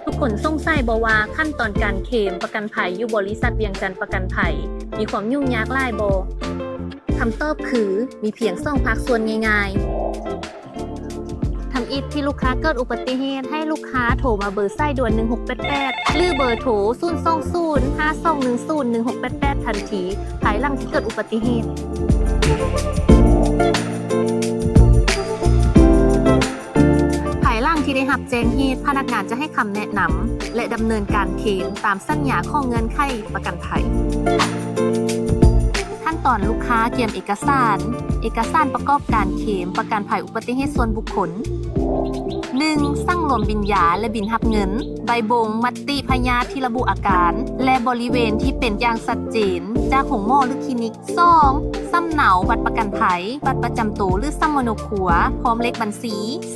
ทุกคนสงสัยบ่ว่าขั้นตอนการเคลมประกันภัยอยู่บริษัทเวียงจันทร์ประกันภัยมีความยุ่งยากหลายบ่คำตอบคือมีเพียง2ภาคส่วนง่ายๆทำอิฐที่ลูกค้าเกิดอุบัติเหตุให้ลูกค้าโทรมาเบอร์สายด่วน1688หรือเบอร์โทร02052101688ทันทีภายหลังที่เกิดอุบัติเหตุภายหลังที่ได้รับแจ้งเหตุพนักงานจะให้คำแนะนำและดำเนินการเคลมตามสัญญาข้อเงื่อนไขประกันภัยขั้นตอนลูกค้าเตรียมเอกสารประกอบการเคลมประกันภัยอุบัติเหตุส่วนบุคคล 1. สั่งรวมบินยาและบินรับเงินใบบงมัตติพยาธิที่ระบุอาการและบริเวณที่เป็นอย่างชัดเจนจากของหมอหรือคลินิก 2. สำเนาบัตรประกันภัยบัตรประจำตัวหรือสำมโนครัวพร้อมเลขบัญชี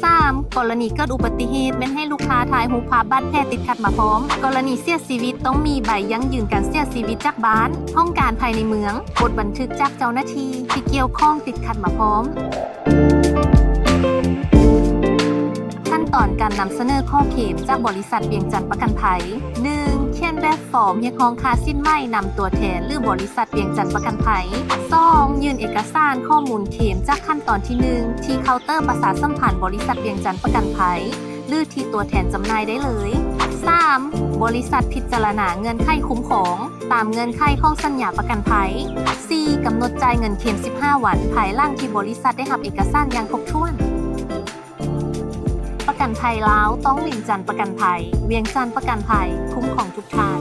3. กรณีเกิดอุบัติเหตุแม้นให้ลูกค้าถ่ายรูปภาพบาดแผลติดขัดมาพร้อมกรณีเสียชีวิตต้องมีใบยั่งยืนการเสียชีวิตจากบ้านห้องการภายในเมืองบทบันทึกจากเจ้าหน้าที่ที่เกี่ยวข้องติดขัดมาพร้อมขั้นตอนการนำเสนอข้อเคลมจากบริษัทเวียงจันทร์ประกันภัย 1. เขียนแบบฟอร์มเรียกร้องค่าสินไหมนำตัวแทนหรือบริษัทเวียงจันทร์ประกันภัย 2. ยื่นเอกสารข้อมูลเคลมจากขั้นตอนที่ 1 ที่เคาน์เตอร์ประสานสัมพันธ์บริษัทเวียงจันทร์ประกันภัยหรือที่ตัวแทนจำหน่ายได้เลย 3. บริษัทพิจารณาเงื่อนไขคุ้มครองตามเงื่อนไขของสัญญาประกันภัย 4. กำหนดจ่ายเงินเคลม15 วันภายหลังที่บริษัทได้รับเอกสารอย่างครบถ้วนประกันภัยลาวต้องเวียงจันทร์ประกันภัยเวียงจันทร์ประกันภัยคุ้มครองทุกท่าน